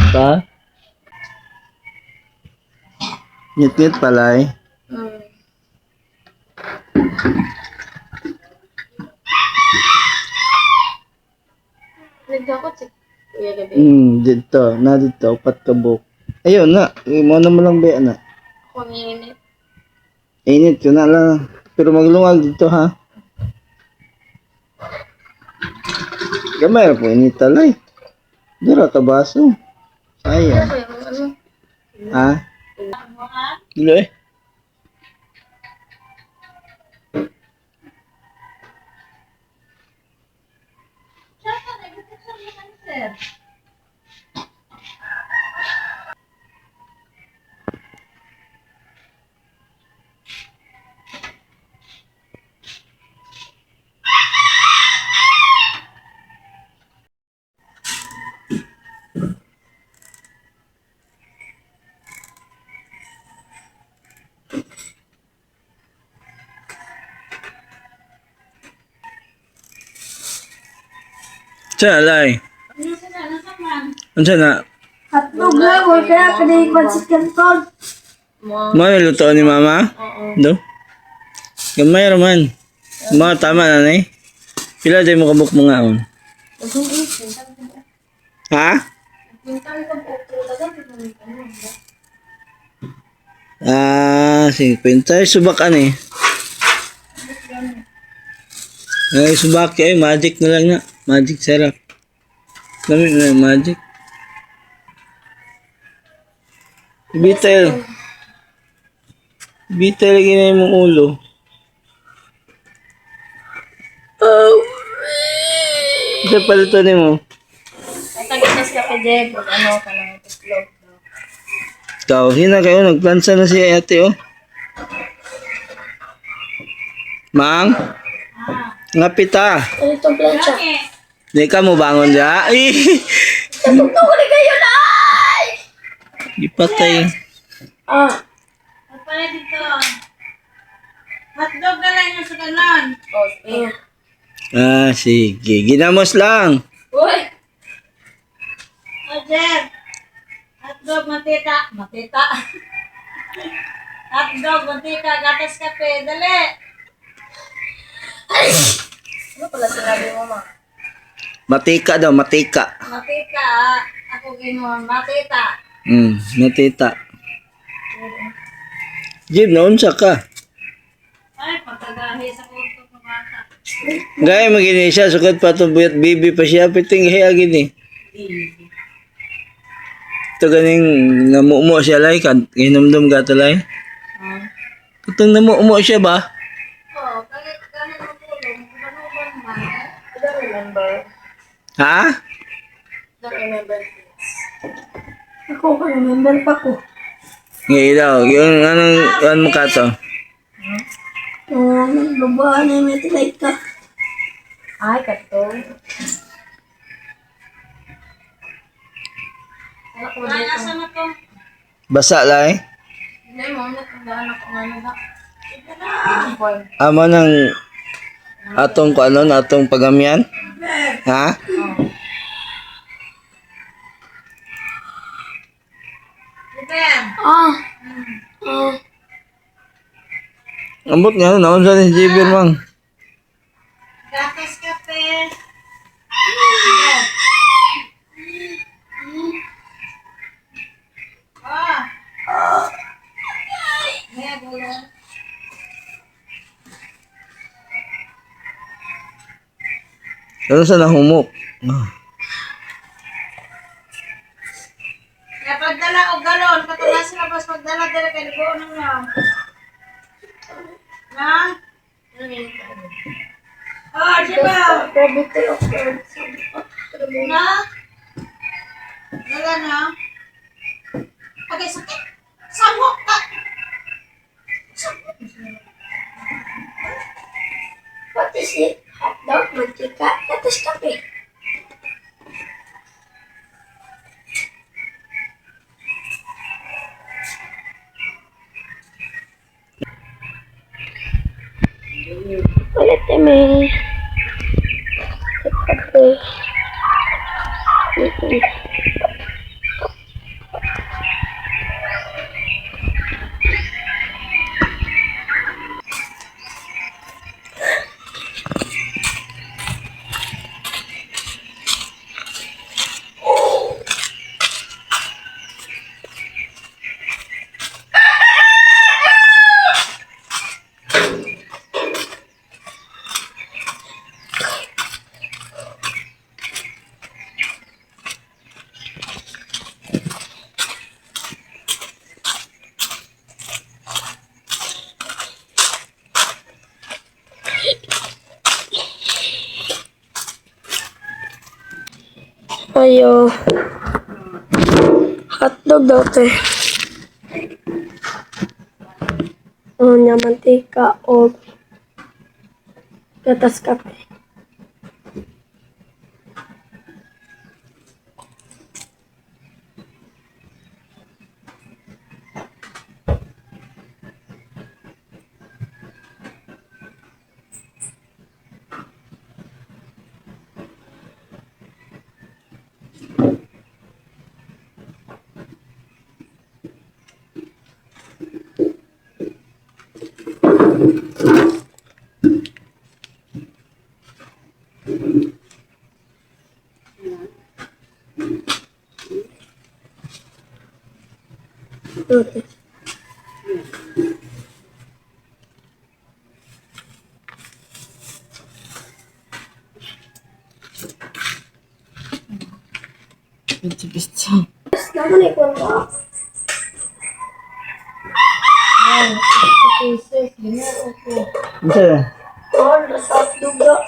Pa? Ngit-ngit pala eh. Nagdakot si Kuya Gabi. Dito. Na dito. Upat ka buhok. Ayun na. Muna mo lang ba na. Ako ang init. Init ko na lang. Pero maglungag dito ha. Gamay po init talay. Dira ka baso. Sayang. Ano? Ha? Dilo eh. Saan alay? Ano na? Hotdog lang, wala kaya kanay pansit canton. Mga luto ni mama? Do? Gamay raman. Mga tama na eh. Pila day mo kabuk mga on? Ha? Si Quintay subakan eh. Ay, subak eh. Magic na lang na. Magic sarap. Lamig na yung magic. Bitel. Bitel lagi na yung ulo. Isa pala ito mo. Ang tagitas ka pa, Jeb. Huwag ano ka lang. Itlog. Ikaw, hina kayo. Nagplansa na si ate oh. Mang? Ngapita. Ano itong plancha? Di ka mo bangon dya? Natugtog ko na kayo na! Di patay. At pala dito. Hotdog na lang yung sa kanan. Sige. Ginamos lang. Uy! O, Jeb. Hotdog, matita. Matita. Hotdog, mantika, gatas kape. Dali. Ano pala sinabi mo, ma? Matika daw, matika. Matita, ah. Ako ginawa, matita. Matita. Jib, naunsa ka. Ay, pagkagahi sa kulto ng bata. Gaya magini siya, sukat pa ito, buyat bibi pa siya, piting hiya gini. Ito ganing namuumo siya lay, kinumdum ka talay. Itong namuumo siya ba? Oo, kahit ganun ang tulong, kanuban man. I don't remember. Ha? Don't remember. Ako, remember pa ko. Ngayon daw, yung anong mo ka to? Nagbabaan na yung metilite ka. Ay, kato. Wala ko dito. Nasa na to? Basa lay? Hindi mo, natandaan ako nga na. Amo ng atong ko ano, atong pagamyan? Ha? Ambot nga, naon sa ni Jibir mang. Gatas kape. May gulo. Ano sa nahumok? Kaya pagdala o galon, katulad sa labas pagdala dala kay ligo nang lang. Na? Oh, diba? Grabe tayo. Na? Dala na? Okay, sakit. Samok ka. What is it? Hotdog, mantika, gatas kape. Ulit kami. Kape. Ayo. Hotdog daw te. Nya mantika o gatas kape. Okay. Naman ikon ba? Isa na. Oh, nasat duga.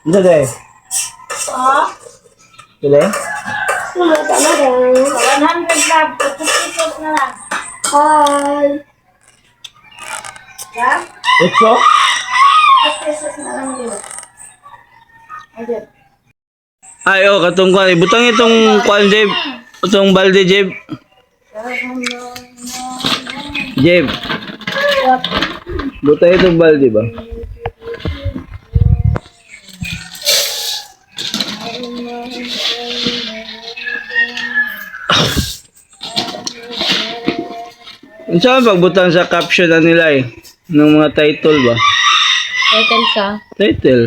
Isa na eh. Ah, Sila eh? sumata na lang. 100 lang. 50 pesos na lang. Hi. Yeah? Ito? 50 pesos na lang din. Ayun. Ay, oh, katong kwan. Butang itong kwan, Jeb. Itong balde, Jeb. Jeb. Butang itong balde ba? Saan pagbutang sa caption na nila eh? Ng mga title ba? Title sa? Title.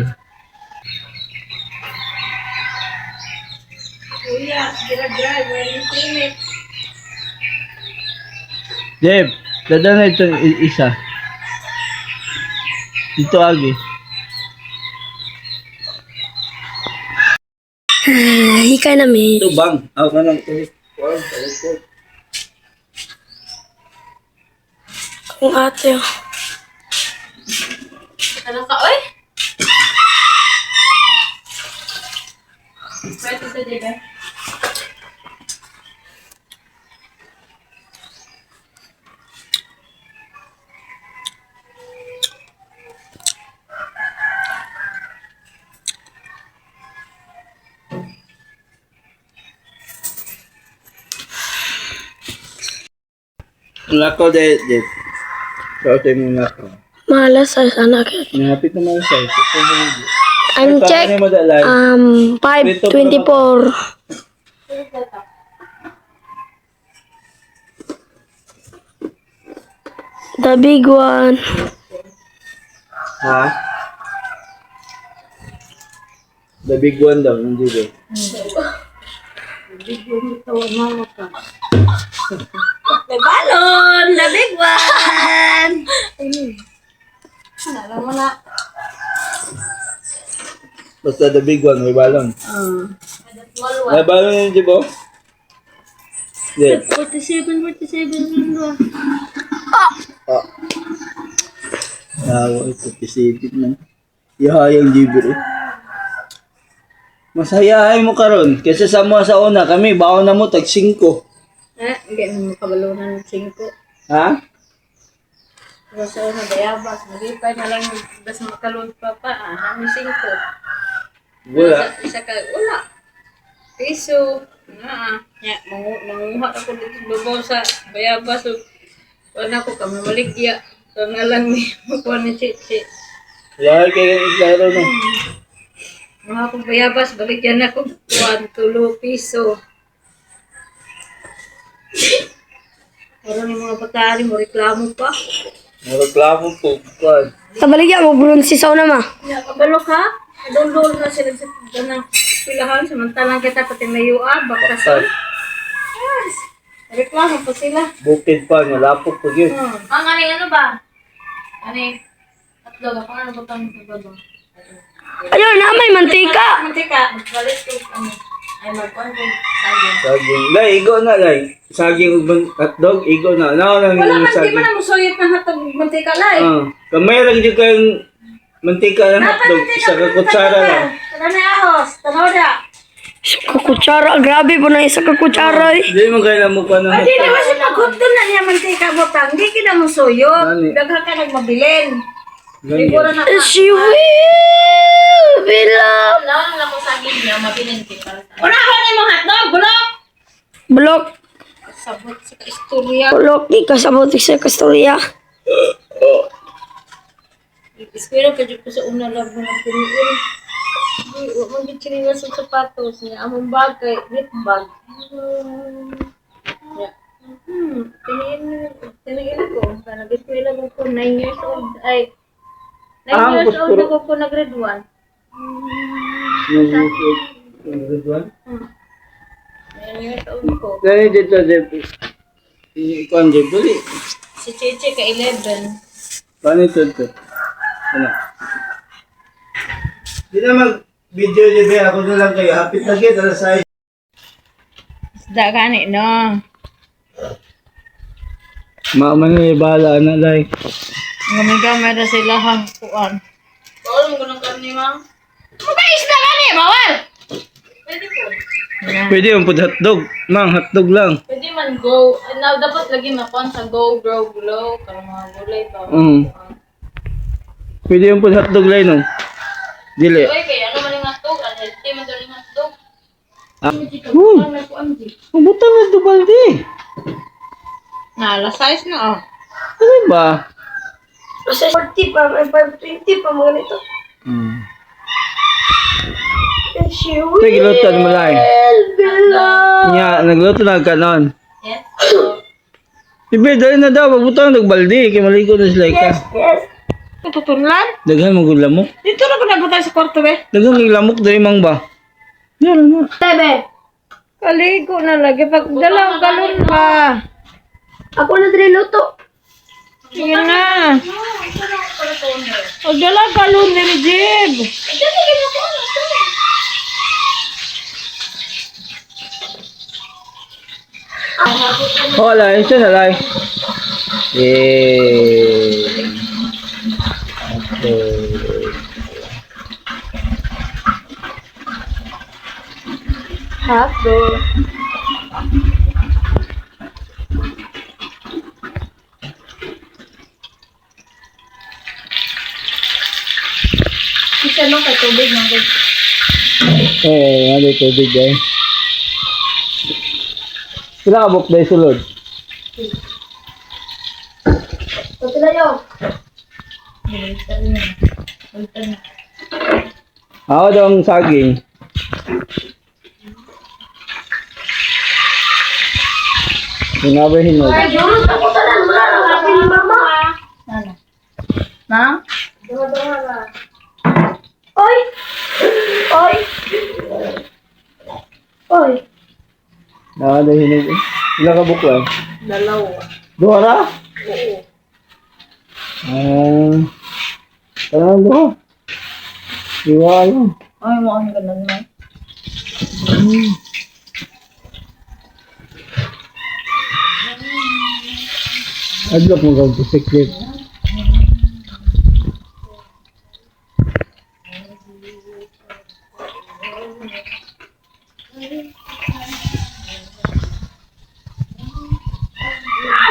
Kuya, gira-drive. When you finish. Jeb, dada na itong isa. Ito agi. Hikay na mi. Ito bang? Ako ka lang. Kung ate. Ano ka, oy? Pwede sa diba? Nako, Jeb. Kautay mo nako. Malas sa anak. Nahapit naman sa ito. I'm check. Ano mo dalay? 5:24. The big one. Ha? The big one daw, hindi ba? May balon! The big one! Alam mo na. Basta the big one, may balon. The small one. May balon yun, di ba? Jeb. 47 yun. Ah. Nawa ito, pisipit na. Ihayang jibir eh. Masayahay mo karon kasi sa mo sa una kami, baon na mo tag 5. Hindi mo makabalunan ng 5. Ha? Basta na bayabas. Nagipay na lang. Basta makalun pa. Namin 5. Wala. Isa ka, wala. Piso. Manguha ako dito babaw sa bayabas. So, wala ko kami maligya. So, nga lang ni makuha ni Chichi. Lahat kayo ng islaro no. Mga akong bayabas, baligyan ako. 1, 2 piso. Pero ni mga patari mo, reklamo pa. Reklamo po. Kwan. Tabaligyan mo bronze sa una ma. Kabalo ka? Dol-dol na sila sa ganang pilahan. Samantalang kita pati mayuan, bakasan. Yes. Reklamo pa sila. Bukid pa, nalapok po yun. Ang ano ba? Ani, tatlog ako. Ano ba itong tatlog? Ayun na may mantika. Mantika. Balik ko. Ay, magkuhan ko. Saging. Saging. Lay, igo na lay. Saging ug hotdog, igo na. Ano nang Wala man, di saging? mo na musuyot ng hatog mantika lai. Kamay ra gyud kayong mantika ng hotdog, isa ka kutsara lang. Tara na ahos. Tanaw da. Isa ka kutsara. Grabe po na isa ka kutsara eh. Hindi mo kaya mo pa na. Hindi naman siya pagkutol na niya mantika butang. Hindi kita mo suyot. Nani? Daghan ka nagmabilin. Ganyan. Siguro na She will belong. Lawan lang ko sa akin niya, mabilin kita. Unahan ni mga hotdog, bulok! Bulok. Sabot sa istorya. Bulok. Di ka sabot sa kastorya. Ispira ka dyan ko sa una lang mo ng piniin. Hindi, huwag mong gitsiniwas ang sapatos niya. Among bag kay lip bag. Yeah. Tinigil ko. Nag-eskwela ko 9 years old. Ay, 9 years old ako po na grade 1. Ridwan? 9 years old ko. Kaya dito, ikaw ang dito. Si Cheche ka 11. Paano ito? Ano? Di na mag-video niyo ba? Ako na lang kayo. Hapit na kita na sa Isda gani, no? Mama na bahala na like. Ngamigamay na sila hangkuan. Bawal mo ganun karni, ma'am? Isda gani, bawal! Pwede po. Pwede yung pud hotdog. Mang, hotdog lang. Pwede man go. Now, dapat lagi makuan sa go, grow, glow. Karang mga gulay ba? Pwede yung pud hotdog lang, no? Dili. Uy, kaya ano man yung hotdog? Unhealthy man daw yung hotdog. Butang na ito balde. Alas size na, oh. Ano ba? Kasi 40 pa. May 520 pa mga nito. She will Nagluto mo lang. belong. Nya, nagluto na ka nun. Yes? Ibe, dali na daw. Magbutang nagbalde. Kaya maligo na sila ka. Yes. Tututulan? Daghan mo lamok. Dito na ko nabutay sa kwarto, be. Daghan mo lamok dali mang ba? Yan na. Tebe. Kaligo na lagi. Pag dalawang galon ba? Ako na dre luto. Sige na. O dalawang galon din, Jib. Oh, alay. Siya na alay. Eh. Okay. Hotdog. Isa lang kay tubig ng guys. Ano tubig eh. Sila ka buk dahil sulod. Ito na yun. Ako daw ang saging. Yung nga ba hinog? Ay, durot ako tanan. Wala na aking mama. Ano? Ma'am? Oy! Oy! Oy! Nga daw hinog eh. Sila ka buk lang. Dalawa. Duha ra? Oo. Parang duha. Iwa lang. Ay, mo ang ganun na. Adlok mo kang secret.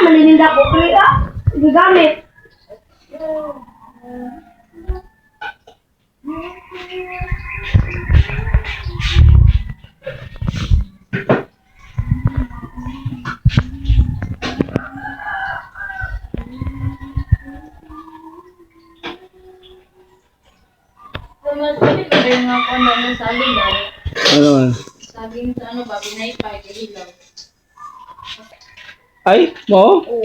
Malilinda ko. Kaya, gagamit. Mas pwede ka rin nga kung ano ng saging daw. Ano man? Saging sa ano ba, pinaypay, kahilaw. Ay, mo? Oo.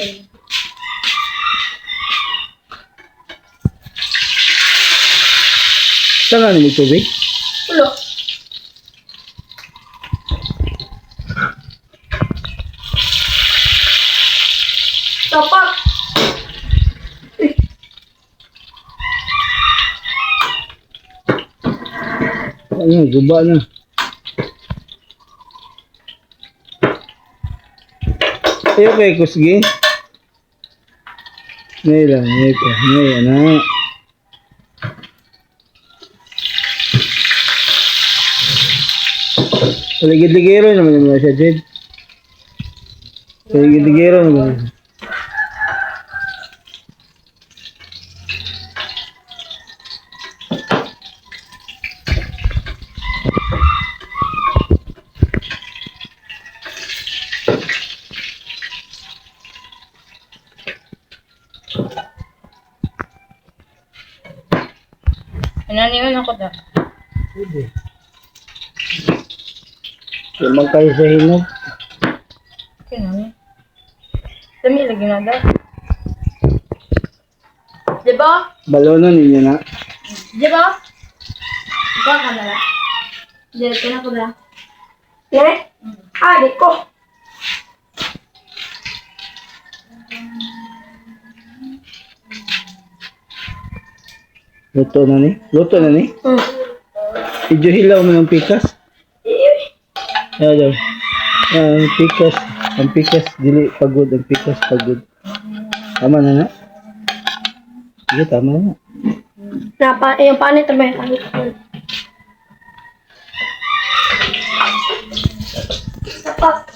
Saan mo tubig? Ulo. Tapak. Ano, guba na. Ayo kay kusgi. Nay lang, nay ko. Nay, anak. Paligid-ligero naman yung mga siya, Jed. Paligid-ligero naman. Ananiwan ako da. Pwede. Tumang kayo sa hinog. Kinami. Dami lagi na da. Diba? Balonan ninyo na. Diba? Diba ka na lang? Diba ka na ko da. Ne? Adi ko. Luto na ni? Luto na ni? Medyo hilaw mo ng pikas. Hello. Ang pikas. Ang pikas. Dili pagod. Ang pikas pagod. Tama na na. Sige, tama na. Yung panit ba yung panit? Tapak.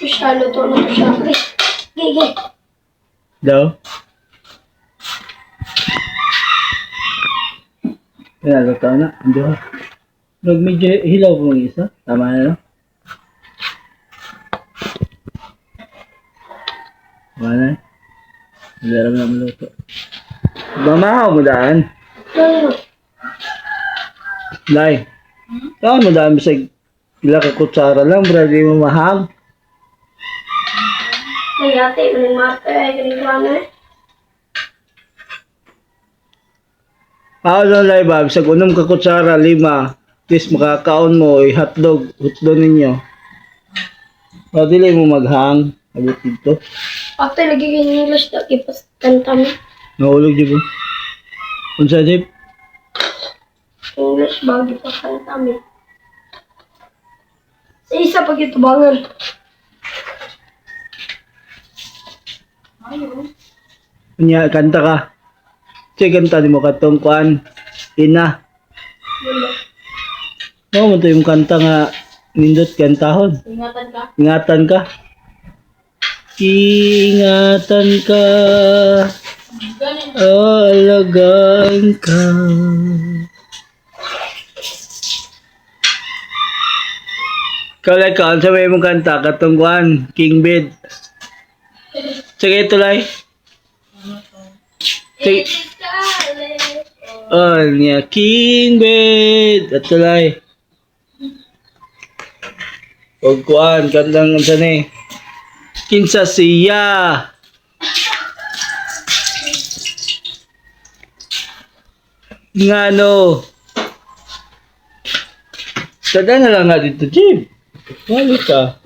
Siya, luto na siya. Gigi. Daw? Kaya luto na. Hindi ko. Nag medyo hilaw po ng isa. Tama na no? Tama na. Hindi alam na maluto. Mamahaw mo daan. Lai. Saan mo daan sa ila ka kutsara lang. Bra, di mo mahang. Nayate, maling mata, galing ano eh. Paano lang ba? Sa unom ka kutsara, 5. At least makakaon mo, hotdog. Hotdog ninyo. O, dili mo maghang. Abot dito. After lagi yung English, lagi pas kanta mo. Nahulog di ba? Unsa Jib? English, bagi pa kanta mo. Sa isa pag ito bangan. Kanya, kanta ka. Sige, kanta di mo katong kuan. Ina. Wala. Oo mo to yung kanta nga nindot kantahon. Ingatan ka. Ingatan ka. Ingatan ka. Alagaan ka. Kalay ka, sa may mong kanta, katong kuan, King Bed. Sige, tulay. Sige. Oh, niya, King Bed. At tulay. O kuan, kantang unsa ni? Kinsa siya. Ngano. Sada na lang nga dito, Jim. Wali ka.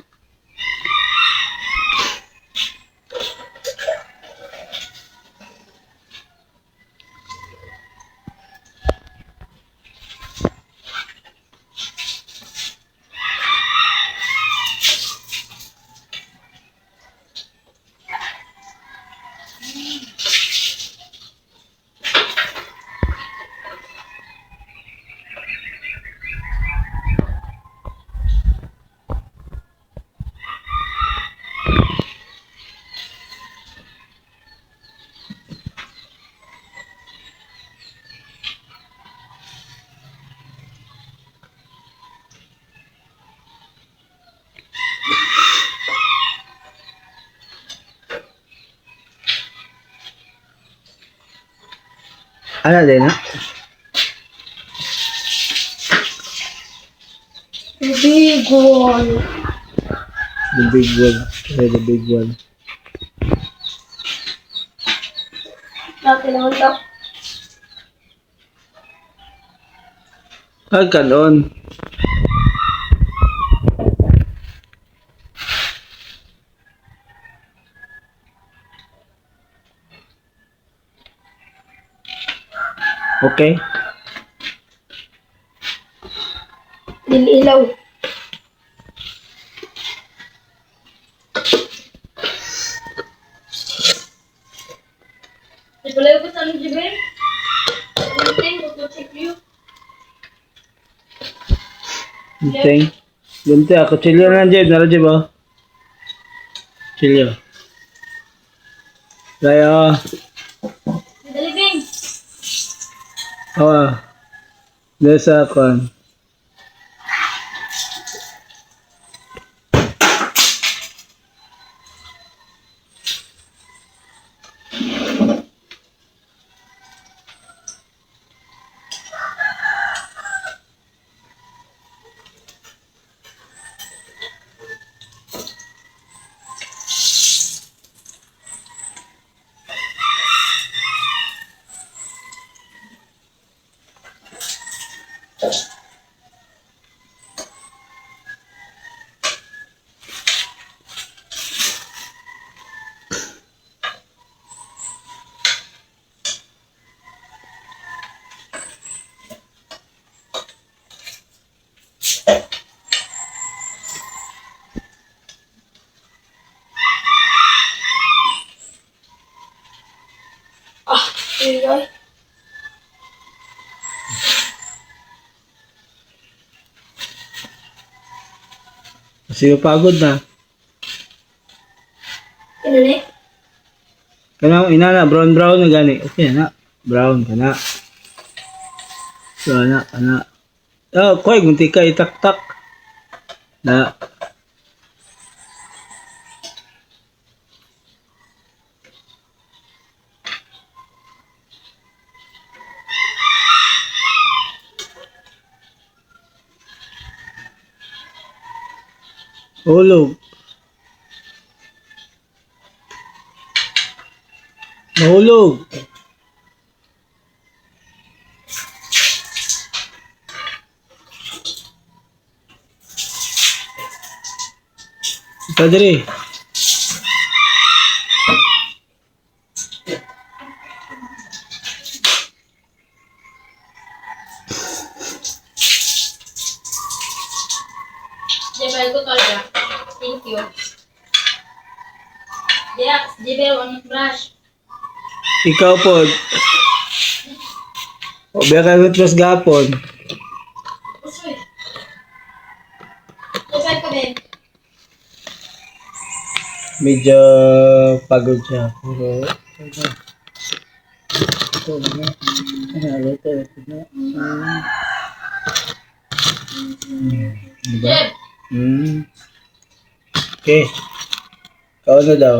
Ano din, ha? Big one. The big one. Okay, the big one. Dati naman daw. Kanon. Okay? Dili ilaw. Boleh ko sa ano, Jibe? Anything, go check you. Ting. Ganti ako. Chilyo na dyan. Nara dyan ba? Chilyo. Kaya. Dali, Bing. Dahil sa akon. Ingay. Kasi pagod na. Ano ni? Kanang ina na. Brown na gani. Okay na. Brown ka na. So na. Kuy. Gunti ka itak-tak. Na. Hulog. Nahulog. Padre. Jibe, ko talaga. Thank you. Yeah, Jibe, on brush. Ikaw po. O biya ka mas gapon. Usoy. Jibe ka, Ben. Medyo pagod siya. Pero ito na. Diba? Jib. Okay. Ikaw na daw.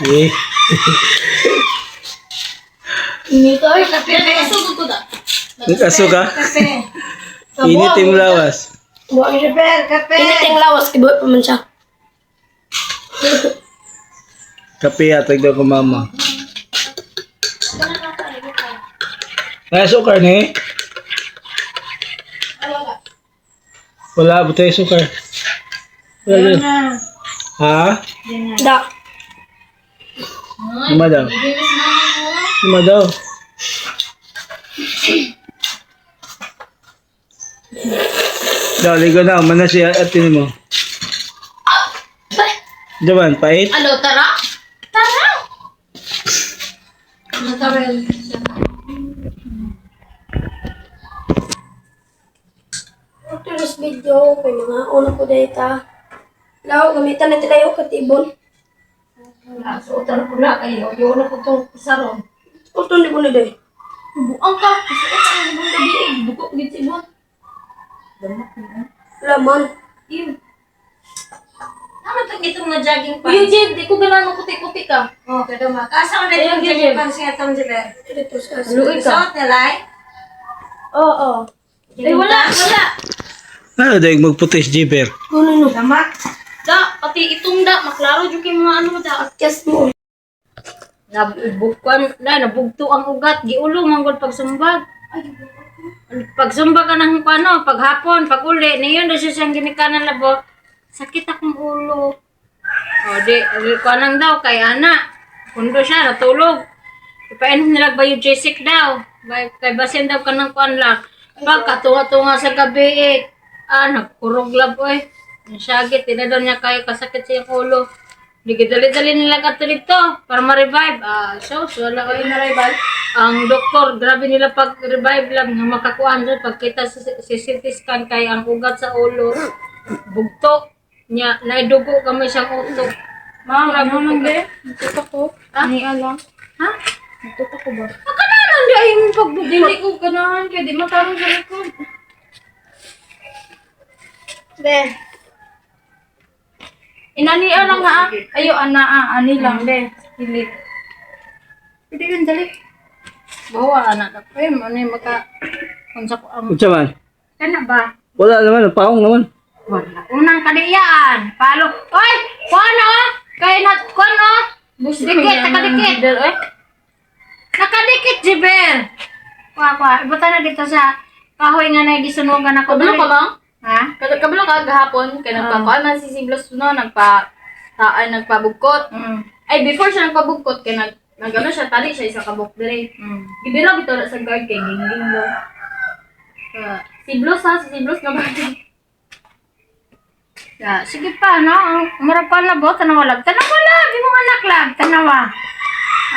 Eh. Inito ay Kape, nakasugod ko da. Nagkaso ka? Kape. Init yung lawas. buang siya. Kape. Initing lawas ibuhat pa man siya. Kape atag daw ko mama. Ay, sukar ni? Wala, buta yung sukar. Wala. Ha? Da. Lima daw. Lima daw. Daw, ligo na. Mana siya atin mo. Diyan, pait? Ano, tara? Tara! Natarel. Tulis video kay mga una ko data. Law gamitan na tayo katibon. Suotan ko na kayo. Yung na ko itong saron. Ulton di ko na day. Buang ka. Suotan ang ibang gabi eh. Buko git ibon. Laman. Yun. Ano itong itong na jogging pants? Yung Jib, di ko ganang kuti-kuti ka. Oh, kaya dama. Kasa ko na itong jogging pants nga itong Jib. Dito sa Luoy ka. Suot na lai? Oo. Ay, wala. Ano daw yung magputis, Jiper? Kuno no. Dama. Da, pati itong da. Maklaro dyan kayo mga ano da. Kes mo. Nabugto ang ugat. Giulo, manggol pagsumbag. Pagsumbag ka ng paghapon, pag uli, niyon na siya siyang ginikanan labo. Sakit akong ulo. O, di ko lang daw, kay ana. Kundo siya, natulog. Ipainom nila ba yung J6 daw? Kay basin daw ka ng kuan lang. Pagkatunga-tunga sa gabi nagkurog lab eh. Nasyagit, tinadaw niya kayo kasakit sa yung ulo. Di dali-dali nila ka dito para ma-revive. So wala ko na-revive. Ang doktor, grabe nila pag-revive lang nga makakuan doon. Pagkita sa CT scan kay ang ugat sa ulo, bugto niya, naidugo kami siyang utok. Ma'am, Grabe ano po lang ka. de? Nagtutok ko. Ha? Ni alam. Ha? Nagtutok ko ba? Nakanalan di ay yung pagbugto. Dili ko ganahan kaya di matarong sa likod. Be. Inania lang nga. Ayo, ani lang de. Dili. Pwede yun, dali. Bawa anak na pa mo ni maka unsa ko ang Unsa man? kana ba? Wala naman, paong naman. Wala. Unang kadiyaan. Palo. Oy, kuno. Kay na kuno. Dikit, nakadikit. Eh? Nakadikit, Jiber. Kwa. Ibuta na dito sa kahoy nga na gisunugan ako. Kabalo ka ba? Ha? Kabalo ka gahapon. Kaya nagpakuan man si Siblos no. Nagpabugkot. Ay, before siya nagpabugkot, kaya nagano siya, tali siya isa kabuk dire. Gibiraw bitaw na sa guard kay gingging daw. Si Blos ha, si Blos na ba? Ya, sige pa, no? Mura pa na bo, tanawa lag. Tanawa lag, di mo anak lag, tanawa.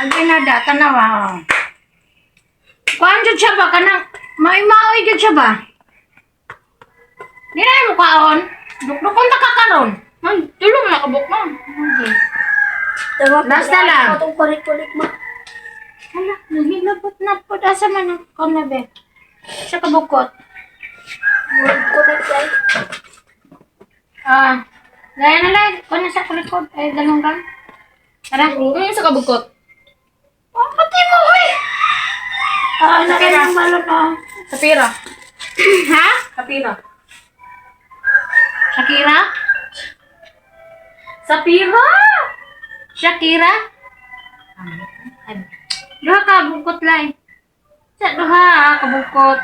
Agi na da, tanawa. Oh. Kuan jud siya ba kanang maoy jud siya ba? Di na mo kaon. Dukdukon ta ka karon. Man, tulong na kabuk mo. Okay. Basta lang. Itong kulik-kulik mo. Hala, nahilabot na po. Asa man ang kom na be? Sa kabukot. Kulik guys. Gaya na lang. Kung nasa kulikod, ay dalong lang. Tara. Ano sa kabukot? Pati mo, uy! Nakailang balon Sa pira. Ha? Sa pira. Shakira? Sa pira! Shakira? Duha ka, bukot lang. Sa duha, kabukot.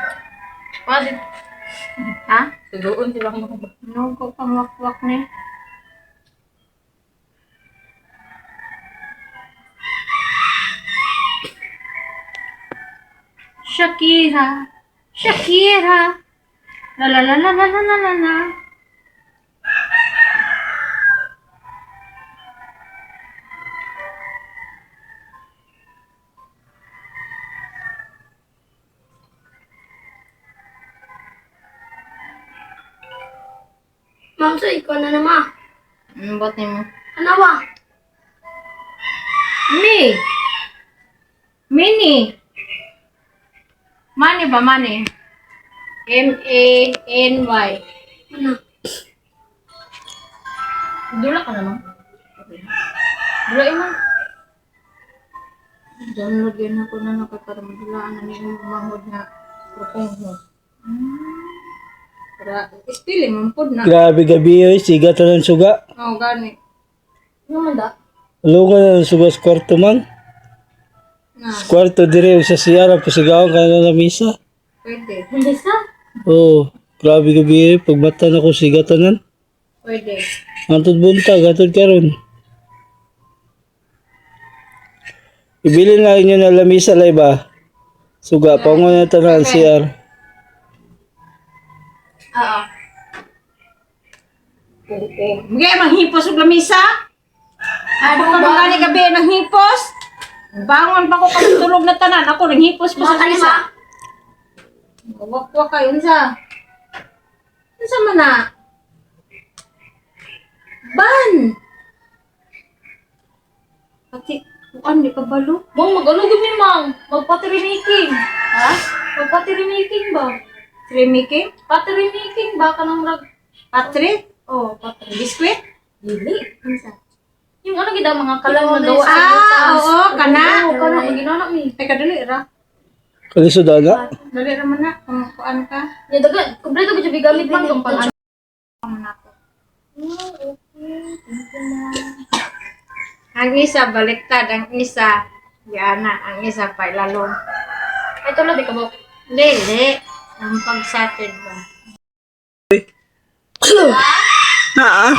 Pwede. Ha? Sudoon sila mo. Nugo pang wakwak ni. Shakira. Shakira. La la la la la la la la la. Ma'am, sa ikaw na naman. Ba't mo? Ano ba? Me. Mini. Money ba, money? M-A-N-Y. Ano? Dula ka naman. Dula man. Download yun ako na nakakaramadula na niyo mahod na propong mo. Para ispili mo po na. Grabe gabi yun, siga to ng suga. Oo, gani. Ano man da? Lugan na ng suga sa kwarto man. Na, Sa kwarto dire, sa siyara, pasigawan ka na misa. pwede. Hindi sa? Oo, grabe gabi yun, pagbata na ko siga to nan. Pwede. Antod buntag, antod karon. Ibili na inyo na lamisa lay ba? Suga, pangon na tanan CR. Oo. Oo. Mga manghipos og lamisa? Ano ka ba gani gabi nang hipos? Bangon pa ko kami tulog na tanan. Ako nang hipos pa sa lamisa. Wak kayo unsa? Unsa man na? Ban. Pati kuan di ka balo? Bang, mag-alugod ni Mang. Magpatiri-making. Ha? Magpatiri-making ba? Trimiking? Patiri-making ba ka nang rag... Patrit? Oh, patiri. Biskwit? Dili. Unsa? Yung ano gida mga kalang na gawa sa Ah, butas. oo, kana. Oo, kana. Ang ginana mi. Teka, dali ra. Kalisod na? Dali ra man na. Kung kuan ka. Ya daga, kumpleto ko jud gamit man kung pang ano. Kaman ako. Ang isa baliktad, ang isa yana, ang isa pa ilalong. Ay tulad di ka ba? Dili, ang pagsatid ba? Ah,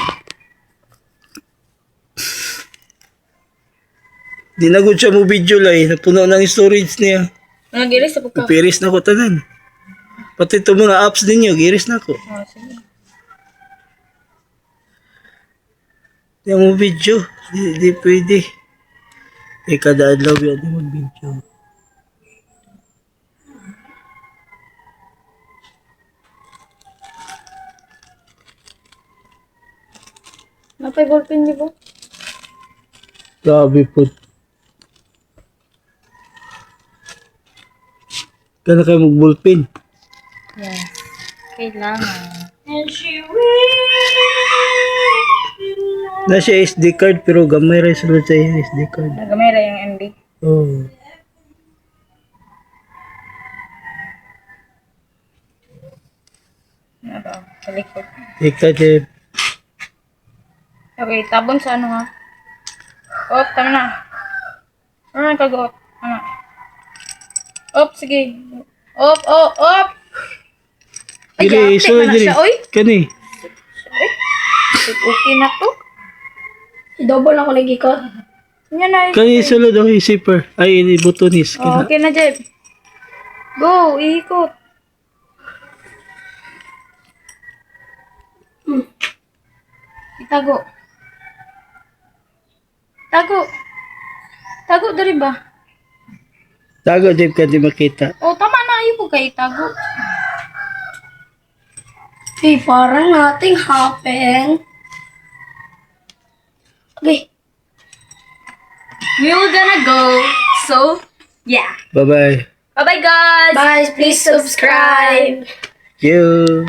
Di na good siya mo video lay. Napuno ng storage niya. Nag-iris sa pagka. Ipiris na ko tanan. Pati ito mga apps ninyo, giris na ko. Oh, sige. Yung mo video, di pwede. Kada adlaw yan yung video. Napay ballpen niyo po? Grabe po. Kaya kayo mag-ballpen. Yes. Kailangan. Na siya SD card pero gamay rin sulod sa yung SD card. Nagamay ra yung MB. Oh. Ano ba? Talikod. Ika Jeff. Okay, tabon sa ano ha? Op, tama na. Ano kag-op? Ano? Op, sige. Op, op, op! Ay, Dili, yate sulod ka na dili. siya. Oy, Kani. okay na to. Double ako nag-ikot. Yan na. Kani sulod oh, yung zipper. Ay, yung butonis. Oh, okay na, Jeb. Go, ikot. Itago. Tago. Tago dari ba? Tago Jeff ka di makita. Oh, tama na. Ayaw po kayo itago. Hey, parang nothing happened. Okay. We're gonna go. So, yeah. Bye-bye. Bye-bye, guys. Guys, please subscribe. Thank you.